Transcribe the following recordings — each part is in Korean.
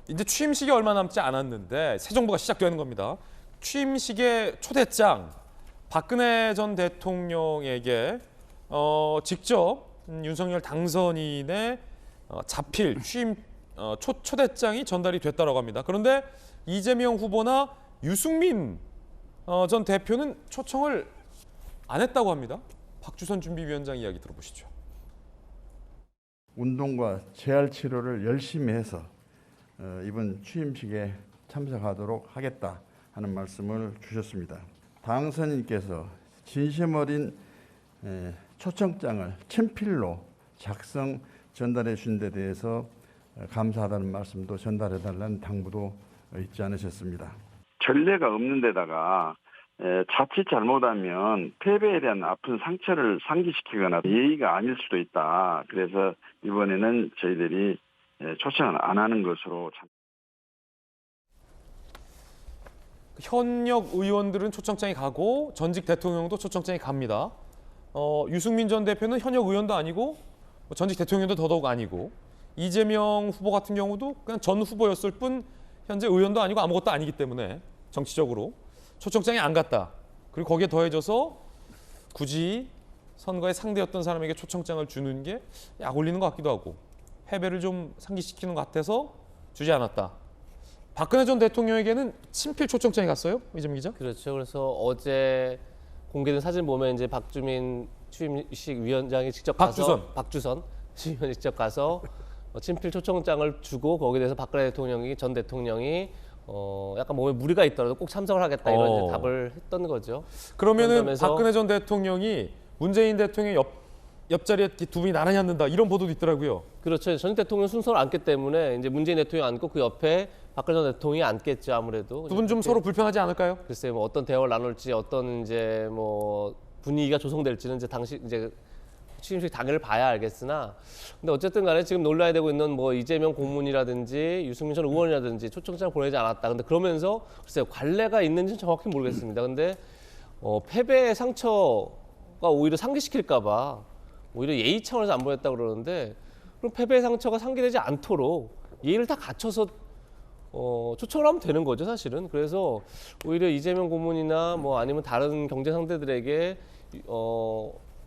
이제 취임식이 얼마 남지 않았는데 새 정부가 시작되는 겁니다. 취임식의 초대장 박근혜 전 대통령에게 직접 윤석열 당선인의 자필 취임 초대장이 전달이 됐다고 합니다. 그런데 이재명 후보나 유승민 전 대표는 초청을 안 했다고 합니다. 박주선 준비위원장 이야기 들어보시죠. 운동과 재활 치료를 열심히 해서 이번 취임식에 참석하도록 하겠다 하는 말씀을 주셨습니다. 당선인께서 진심 어린 초청장을 친필로 작성 전달해 주신 데 대해서 감사하다는 말씀도 전달해 달라는 당부도 잊지 않으셨습니다. 전례가 없는 데다가 자칫 잘못하면 패배에 대한 아픈 상처를 상기시키거나 예의가 아닐 수도 있다. 그래서 이번에는 저희들이 초청을 안 하는 것으로. 현역 의원들은 초청장이 가고 전직 대통령도 초청장이 갑니다. 유승민 전 대표는 현역 의원도 아니고 전직 대통령도 더더욱 아니고 이재명 후보 같은 경우도 그냥 전 후보였을 뿐 현재 의원도 아니고 아무것도 아니기 때문에 정치적으로 초청장이 안 갔다. 그리고 거기에 더해져서 굳이 선거의 상대였던 사람에게 초청장을 주는 게 약 올리는 것 같기도 하고 패배를 좀 상기시키는 것 같아서 주지 않았다. 박근혜 전 대통령에게는 친필 초청장이 갔어요? 이재명 기자? 그렇죠. 그래서 어제 공개된 사진 보면 이제 박주민 취임식 위원장이 직접 가서 박주선 취임위원장이 직접 가서 친필 초청장을 주고 거기에 대해서 박근혜 전 대통령이 약간 몸에 무리가 있더라도 꼭 참석을 하겠다 이런 이제 답을 했던 거죠. 그러면은 박근혜 전 대통령이 문재인 대통령 옆자리에 두 분이 나란히 앉는다 이런 보도도 있더라고요. 그렇죠. 전 대통령 순서를 앉기 때문에 이제 문재인 대통령이 앉고 그 옆에 박근혜 전 대통령이 앉겠죠. 아무래도 두 분 좀 서로 불편하지 않을까요? 글쎄요, 뭐 어떤 대화를 나눌지 어떤 이제 뭐 분위기가 조성될지는 이제 당시 이제 취임식 당일을 봐야 알겠으나, 근데 어쨌든 간에 지금 논란이 되고 있는 뭐 이재명 고문이라든지 유승민 전 의원이라든지 초청장 보내지 않았다. 근데 그러면서 글쎄요, 관례가 있는지는 정확히 모르겠습니다. 근데 패배의 상처가 오히려 상기시킬까봐 오히려 예의 차원에서 안 보냈다 그러는데, 그럼 패배의 상처가 상기되지 않도록 예의를 다 갖춰서 초청을 하면 되는 거죠, 사실은. 그래서 오히려 이재명 고문이나 뭐 아니면 다른 경제 상대들에게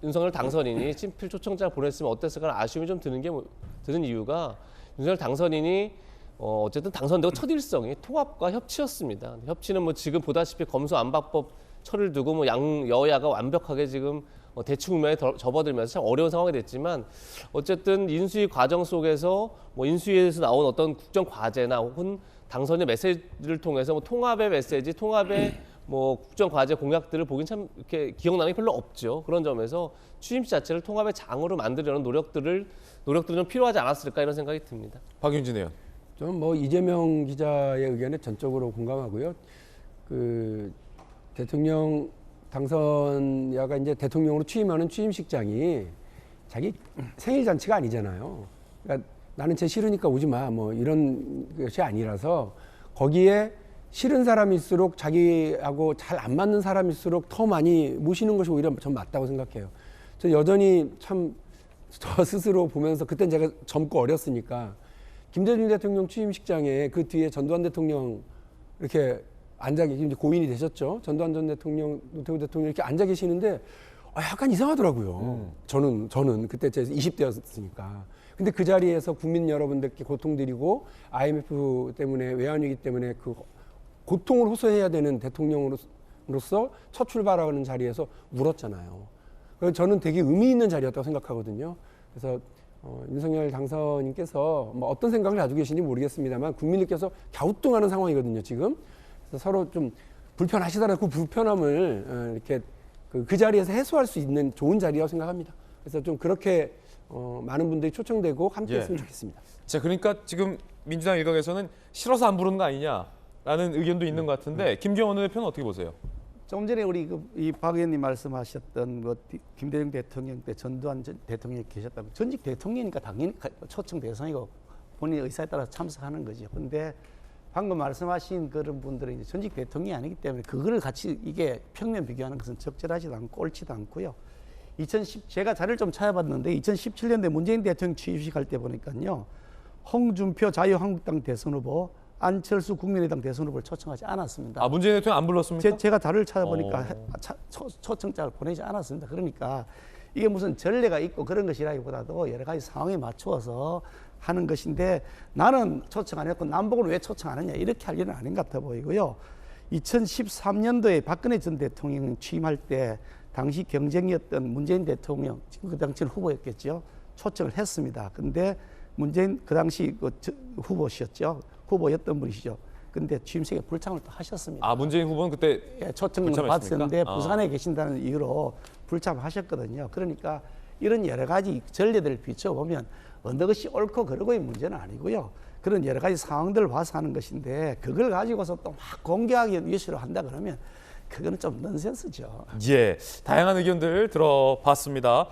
윤석열 당선인이 친필 초청장 보냈으면 어땠을까 아쉬움이 좀 드는 이유가, 윤석열 당선인이 어쨌든 당선되고 첫 일성이 통합과 협치였습니다. 협치는 뭐 지금 보다시피 검수안박법 처리를 두고 뭐 여야가 완벽하게 지금 대치 국면에 접어들면서 참 어려운 상황이 됐지만, 어쨌든 인수위 과정 속에서 뭐 인수위에서 나온 어떤 국정 과제나 혹은 당선의 메시지를 통해서 뭐 통합의 메시지, 통합의 뭐 국정 과제 공약들을 보긴 참 이렇게 기억나는 게 별로 없죠. 그런 점에서 취임식 자체를 통합의 장으로 만들려는 노력들은 좀 필요하지 않았을까 이런 생각이 듭니다. 박윤진 의원. 저는 뭐 이재명 기자의 의견에 전적으로 공감하고요. 그 대통령 당선자가 이제 대통령으로 취임하는 취임식장이 자기 생일 잔치가 아니잖아요. 그러니까 나는 쟤 싫으니까 오지 마, 뭐 이런 것이 아니라서, 거기에 싫은 사람일수록 자기하고 잘 안 맞는 사람일수록 더 많이 모시는 것이 오히려 전 맞다고 생각해요. 저 여전히 참 저 스스로 보면서, 그땐 제가 젊고 어렸으니까 김대중 대통령 취임식장에 그 뒤에 전두환 대통령 이렇게 앉아 계시, 이제 고인이 되셨죠. 전두환 전 대통령, 노태우 대통령 이렇게 앉아 계시는데 약간 이상하더라고요. 저는 그때 제 20대였으니까. 근데 그 자리에서 국민 여러분들께 고통드리고 IMF 때문에 외환위기 때문에 그 고통을 호소해야 되는 대통령으로서 첫 출발하는 자리에서 울었잖아요. 그래서 저는 되게 의미 있는 자리였다고 생각하거든요. 그래서 윤석열 당선인께서 뭐 어떤 생각을 가지고 계신지 모르겠습니다만 국민들께서 갸우뚱하는 상황이거든요, 지금. 그래서 서로 좀 불편하시더라도 그 불편함을 이렇게 그 자리에서 해소할 수 있는 좋은 자리라고 생각합니다. 그래서 좀 그렇게 많은 분들이 초청되고 함께 했으면 좋겠습니다. 자, 그러니까 지금 민주당 일각에서는 싫어서 안 부르는 거 아니냐라는 의견도 있는 것 같은데, 김기현 원내대표는 어떻게 보세요? 조금 전에 우리 이 박 의원님 말씀하셨던 김대중 대통령 때 전두환 대통령이 계셨다고, 전직 대통령이니까 당연히 초청 대상이고 본인의 의사에 따라 참석하는 거죠. 그런데 방금 말씀하신 그런 분들은 이제 전직 대통령이 아니기 때문에 그거를 같이 이게 평면 비교하는 것은 적절하지도 않고 옳지도 않고요. 제가 자료를 좀 찾아봤는데 2017년대 문재인 대통령 취임식 할 때 보니까요, 홍준표 자유한국당 대선 후보, 안철수 국민의당 대선 후보를 초청하지 않았습니다. 아, 문재인 대통령 안 불렀습니까? 제가 자료를 찾아보니까 초청장을 보내지 않았습니다. 그러니까 이게 무슨 전례가 있고 그런 것이라기보다도 여러 가지 상황에 맞추어서 하는 것인데, 나는 초청 안 했고 남북은 왜 초청 안 했냐 이렇게 할 일은 아닌 것 같아 보이고요. 2013년도에 박근혜 전 대통령 취임할 때 당시 경쟁이었던 문재인 대통령, 지금 그 당시는 후보였겠죠, 초청을 했습니다. 근데 문재인 그 당시 후보셨죠, 후보였던 분이시죠. 근데 취임식에 불참을 또 하셨습니다. 아, 문재인 후보는 그때 예, 초청을 불참했습니까? 받았는데 아. 부산에 계신다는 이유로 불참하셨거든요. 그러니까 이런 여러 가지 전례들을 비춰보면 어느 것이 옳고 그르고의 문제는 아니고요. 그런 여러 가지 상황들을 봐서 하는 것인데, 그걸 가지고서 또 막 공개하기 위해서 한다 그러면 그거는 좀 넌센스죠. 예, 다양한 의견들 들어봤습니다.